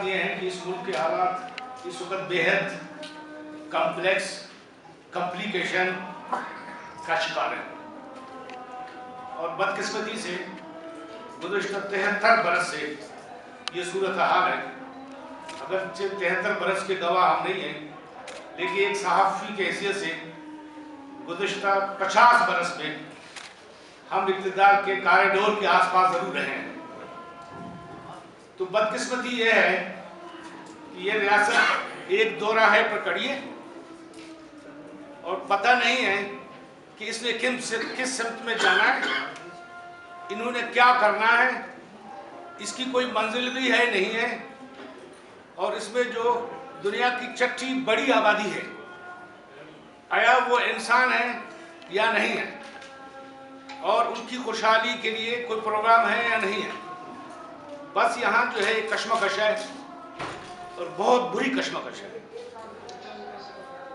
ये हैं कि इस मुल्क के हालात इस वक्त बेहद कॉम्प्लेक्स कॉम्प्लिकेशन का शिकार है और बदकिस्मती से गुज़श्ता 73 बरस से ये सूरत हाल है। अगर 73 बरस के गवाह हम नहीं हैं, लेकिन एक सहाफ़ी की हैसियत से गुज़श्ता 50 बरस में हम इक़्तिदार के कॉरिडोर के आसपास ज़रूर रहे हैं। तो बदकिस्मती ये है कि ये रियासत एक दौरा है पकड़िए और पता नहीं है कि इसने किस सिमत में जाना है, इन्होंने क्या करना है, इसकी कोई मंजिल भी है नहीं है। और इसमें जो दुनिया की छठी बड़ी आबादी है, आया वो इंसान है या नहीं है, और उनकी खुशहाली के लिए कोई प्रोग्राम है या नहीं है। बस यहाँ जो है एक कशमकश है और बहुत बुरी कशमकश है।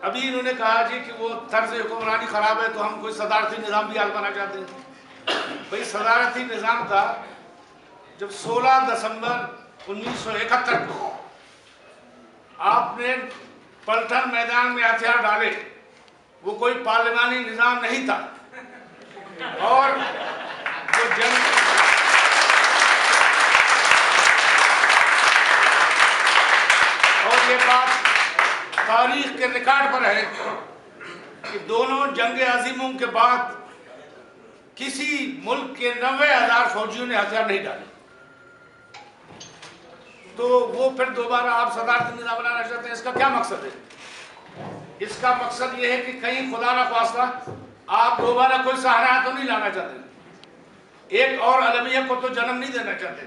अभी इन्होंने कहा जी कि वो तर्ज हुक्मरानी ख़राब है, तो हम कोई सदारती निज़ाम भी आज़माना चाहते हैं। भाई सदारती निज़ाम था जब 16 दिसंबर 1971 को आपने पलटन मैदान में हथियार डाले, वो कोई पार्लिमानी निज़ाम नहीं था। और जो ये बात तारीख के रिकॉर्ड पर है कि दोनों जंग अजीमों के बाद किसी मुल्क के 90,000 फौजियों ने हथियार नहीं डाले। तो वो फिर दोबारा आप सदारती निज़ाम बनाना चाहते हैं, इसका क्या मकसद है? इसका मकसद ये है कि कहीं खुदा ना ख्वास्ता आप दोबारा कोई सहारा तो नहीं लाना चाहते, एक और अलमिया को तो जन्म नहीं देना चाहते।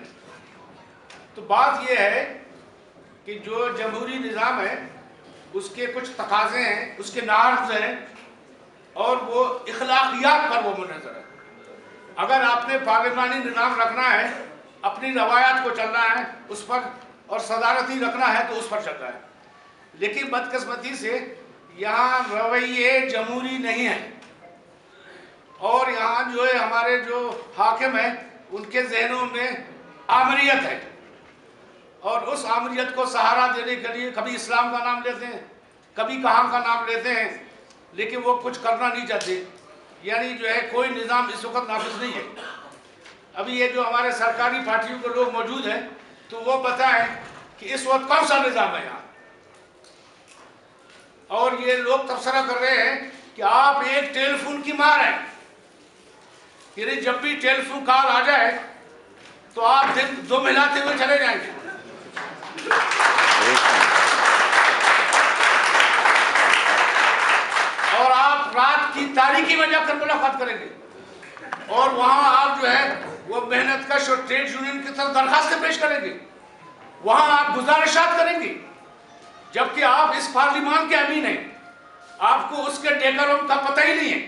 तो बात ये है कि जो जमहूरी निज़ाम है उसके कुछ तकाज़े हैं, उसके नार्म्स हैं, और वो इखलाकियात पर वो मुनज़र है। अगर आपने पार्लिमानी निज़ाम रखना है, अपनी रवायात को चलना है उस पर, और सदारती रखना है तो उस पर चलना है। लेकिन बदकिस्मती से यहाँ रवैये जमहूरी नहीं है, और यहाँ जो है हमारे जो हाकिम हैं उनके जहनों में आमरीत है, और उस आमरीत को सहारा देने के लिए कभी इस्लाम का नाम लेते हैं, कभी कहाँ का नाम लेते हैं, लेकिन वो कुछ करना नहीं चाहते। यानी जो है कोई निज़ाम इस वक्त नाफिज नहीं है। अभी ये जो हमारे सरकारी पार्टियों के लोग मौजूद हैं, तो वो बताएं कि इस वक्त कौन सा निज़ाम है यहाँ। और ये लोग तबसरा कर रहे हैं कि आप एक टेलीफोन की मार हैं, यानी जब भी टेलीफोन कॉल आ जाए तो आप दिन दो मिलाते हुए चले जाएंगे। और आप रात की तारीकी में जाकर मुलाकात करेंगे, और वहां आप जो है वो मेहनत कश और ट्रेड यूनियन की तरफ दरखास्तें पेश करेंगे, वहां आप गुजारिशात करेंगे, जबकि आप इस पार्लिमान के अमीन हैं, आपको उसके डेकोरम का पता ही नहीं है।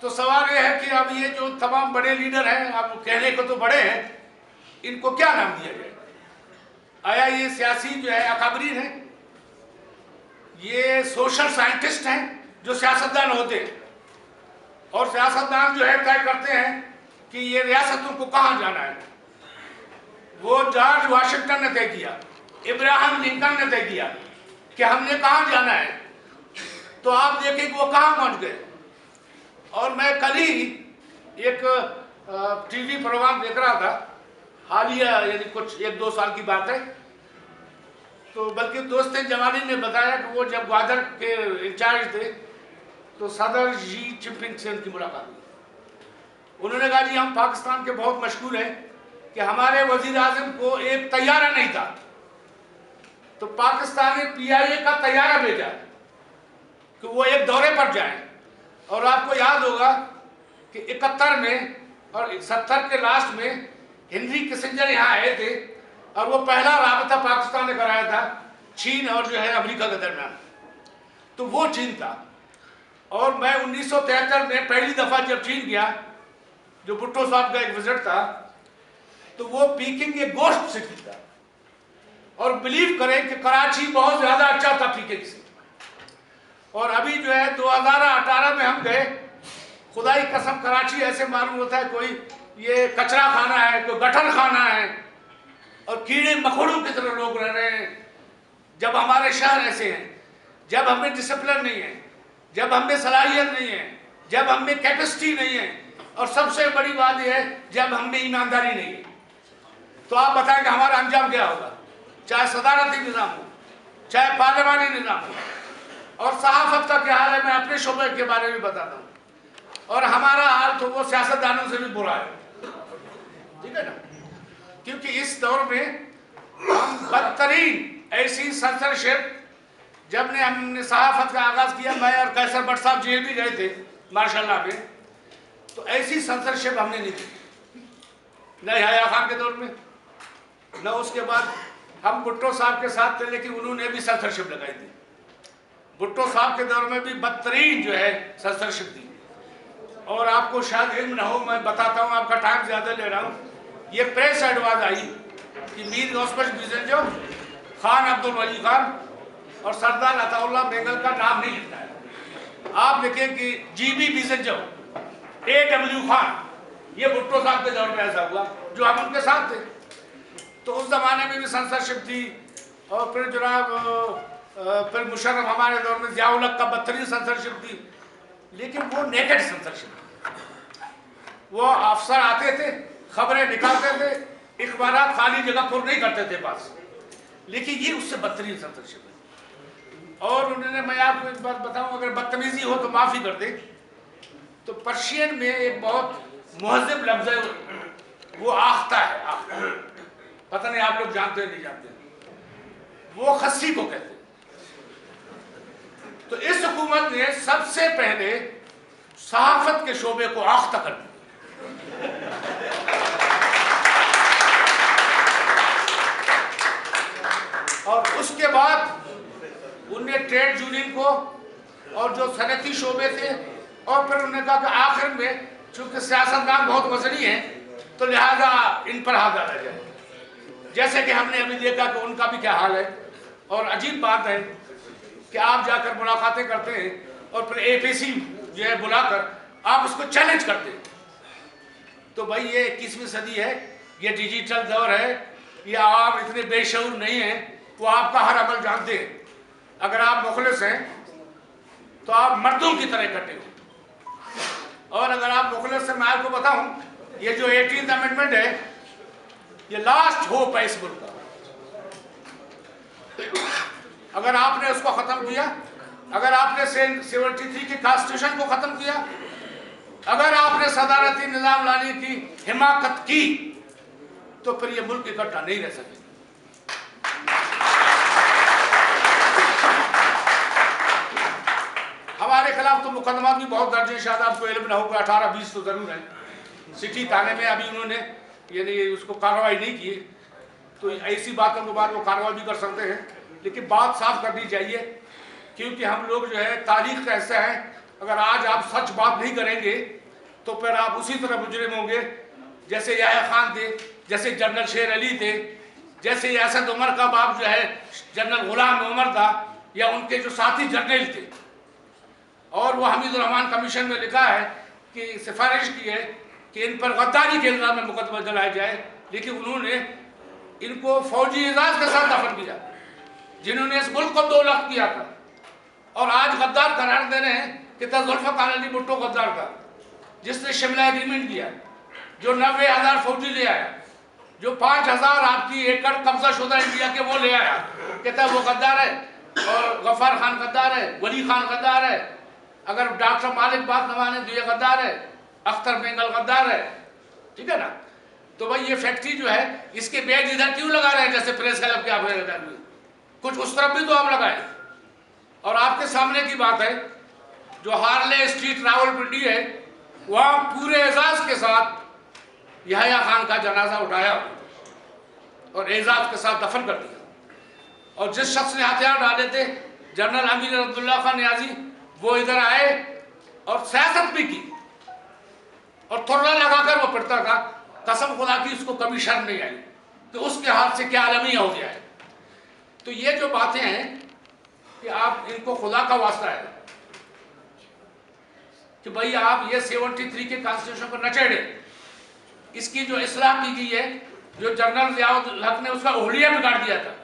तो सवाल यह है कि अब ये जो तमाम बड़े लीडर हैं, आप कहने को तो बड़े हैं, इनको क्या नाम दिया जाए? आया ये सियासी जो है अकाबरीन है, ये सोशल साइंटिस्ट हैं जो सियासतदान होते हैं, और सियासतदान जो है तय करते हैं कि ये रियासतों को कहाँ जाना है। वो जॉर्ज वाशिंगटन ने तय किया, इब्राहिम लिंकन ने तय किया कि हमने कहाँ जाना है, तो आप देखें कि वो कहाँ पहुँच गए। और मैं कल ही एक टीवी प्रोग्राम देख रहा था, हालिया यानी कुछ 1-2 साल की बात है, तो बल्कि दोस्त जमाली ने बताया कि वो जब ग्वादर के इंचार्ज थे तो सदर जी चिनपिंग से उनकी मुलाकात हुई। उन्होंने कहा जी हम पाकिस्तान के बहुत मशहूर हैं कि हमारे वजीर आज़म को एक तैयारा नहीं था, तो पाकिस्तान ने PIA का तैयारा भेजा कि वो एक दौरे पर जाएं। और आपको याद होगा कि 71 में और 70 के लास्ट में हेनरी किसिंजर यहाँ आए थे, और वो पहला राबता पाकिस्तान ने कराया था चीन और जो है अमेरिका के दरमियान। तो वो चीन था। और मैं 1973 में पहली दफ़ा जब चीन गया, जो भुट्टो साहब का एक विजिट था, तो वो पीकिंग एक गोश्त सिटी था, और बिलीव करें कि कराची बहुत ज़्यादा अच्छा था पीकिंग से। और अभी जो है 2018 में हम गए, खुदा की कसम कराची ऐसे मालूम होता है कोई ये कचरा खाना है, कोई गटर खाना है, और कीड़े मकोड़ों की तरह लोग रह रहे हैं, जब हमारे शहर ऐसे हैं, जब हमें डिसिप्लिन नहीं है, जब हमें सलाहियत नहीं है, जब हमें कैपेसिटी नहीं है, और सबसे बड़ी बात यह है जब हमें ईमानदारी नहीं है, तो आप बताएं कि हमारा अंजाम क्या होगा? चाहे सदारती निज़ाम हो, चाहे पार्लिमानी निज़ाम हो। और सहाफत का क्या हाल है, मैं अपने शोबे के बारे में बताता हूँ। और हमारा हाल तो वो सियासतदानों से भी बुरा है, ठीक है ना? क्योंकि इस दौर में हम बदतरीन ऐसी सेंसरशिप, जब ने हमने सहाफत का आगाज किया, मैं और कैसर भट्ट साहब जेल भी गए थे माशाल्लाह में, तो ऐसी सेंसरशिप हमने नहीं की, न याह्या खान के दौर में, न उसके बाद। हम भुट्टो साहब के साथ थे, लेकिन उन्होंने भी सेंसरशिप लगाई थी। भुट्टो साहब के दौर में भी बदतरीन जो है सेंसरशिप थी। और आपको शायद इल्म न हो, मैं बताता हूँ, आपका टाइम ज़्यादा ले रहा हूँ। ये प्रेस एडवाइस आई कि मीर गौसबश बिजनजो, खान अब्दुल वली खान और सरदार अताउल्लाह बेंगल का नाम नहीं लिखना है। आप लिखें कि जीबी बिजनजो, AW खान। ये भुट्टो साहब के दौर में ऐसा हुआ, जो हम उनके साथ थे। तो उस जमाने में भी सेंसरशिप थी। और फिर जनाब फिर मुशर्रफ हमारे दौर में ज़ियाउल हक का बदतरीन सेंसरशिप थी, लेकिन वो नेकेड सेंसरशिप। वो अफसर आते थे, खबरें निकालते थे, इखबारात खाली जगह पुर नहीं करते थे पास, लेकिन ये उससे बदतरीन सेंसरशिप है। और उन्होंने, मैं आपको एक बात बताऊं, अगर बदतमीजी हो तो माफ़ी कर दे, तो पर्शियन में एक बहुत मुहज़्ज़ब लफ्ज़ है, वो आख्ता है, आख्ता। पता नहीं आप लोग जानते हैं नहीं जानते, वो खस्सी को कहते हैं। तो इस हुकूमत ने सबसे पहले सहाफत के शोबे को आख्ता कर दिया। और उसके बाद उनने ट्रेड यूनियन को और जो सनती शोबे थे, और फिर उन्होंने कहा कि आखिर में चूंकि सियासतदान बहुत वजनी है, तो लिहाजा इन पर हाथ डाला जाए। जैसे कि हमने अभी देखा कि उनका भी क्या हाल है। और अजीब बात है कि आप जाकर मुलाकातें करते हैं और फिर APC जो है बुलाकर आप उसको चैलेंज करते हैं। तो भाई ये 21वीं सदी है, ये डिजिटल दौर है, ये आप इतने बेशऊर नहीं हैं, वो आपका हर अमल जानते हैं। अगर आप मुखलिस हैं तो आप मर्दों की तरह इकट्ठे हो, और अगर आप मुखलिस हैं, मैं आपको बताऊं, ये जो 18th अमेंडमेंट है, ये लास्ट होप है इस मुल्क का। अगर आपने उसको खत्म किया, अगर आपने 73 के कॉन्स्टिट्यूशन को खत्म किया, अगर आपने सदारती निजाम लाने की हिमाकत की, तो फिर ये मुल्क इकट्ठा नहीं रह सके। हमारे खिलाफ तो मुकदमा भी बहुत दर्ज है, शायद आपको इल्म न होगा, 18-20 तो जरूर है। सिटी थाने में अभी उन्होंने यानी उसको कार्रवाई नहीं की, तो ऐसी बातों के बाद वो कार्रवाई भी कर सकते हैं, लेकिन बात साफ करनी चाहिए, क्योंकि हम लोग जो है तारीख का ऐसा है, अगर आज आप सच बात नहीं करेंगे तो फिर आप उसी तरह मुजरिम होंगे जैसे याह्या खान थे, जैसे जनरल शेर अली थे, जैसे असद उमर का बाप जो है जनरल गुलाम उमर था, या उनके जो साथी जनरल थे। और वो हमीद रहमान कमीशन में लिखा है कि सिफारिश की है कि इन पर गद्दारी के इल्जाम में मुकदमा चलाया जाए, लेकिन उन्होंने इनको फौजी एजाज के साथ दफन किया, जिन्होंने इस मुल्क को 2 लाख किया था। और आज गद्दार करार दे रहे हैं कि जुल्फ़िकार अली भुट्टो गद्दार था, जिसने शिमला एग्रीमेंट किया, जो 90,000 फौजी ले आया, जो 5,000 आपकी एकड़ कब्जा शुदा इंडिया के वो ले आया, कहता है वो गद्दार है। और गफ्फार खान गद्दार है, वली खान गद्दार है, अगर डॉक्टर मालिक बात न माने तो ये गद्दार है, अख्तर बेंगल गद्दार है, ठीक है ना? तो भाई ये फैक्ट्री जो है, इसके बैज इधर क्यों लगा रहे हैं, जैसे प्रेस क्लब के आप कुछ उस तरफ भी तो आप लगाए। और आपके सामने की बात है, जो हार्ले स्ट्रीट रावलपिंडी है, वहाँ पूरे एजाज के साथ याह्या खान का जनाजा उठाया और एजाज के साथ दफन कर दिया। और जिस शख्स ने हथियार डाले थे, जनरल अमीर अब्दुल्ला खान नियाजी, वो इधर आए और सियासत भी की, और थोड़ा लगाकर वो पढ़ता था। कसम खुदा की उसको कभी शर्म नहीं आई कि उसके हाथ से क्या अलमिया हो गया है। तो ये जो बातें हैं कि आप इनको खुदा का वास्ता है कि भाई आप ये 73 के कॉन्स्टिट्यूशन को न चढ़े, इसकी जो इस्लाह की गई है, जो जनरल ज़ियाउल हक ने उसका ओहलिया बिगाड़ दिया था,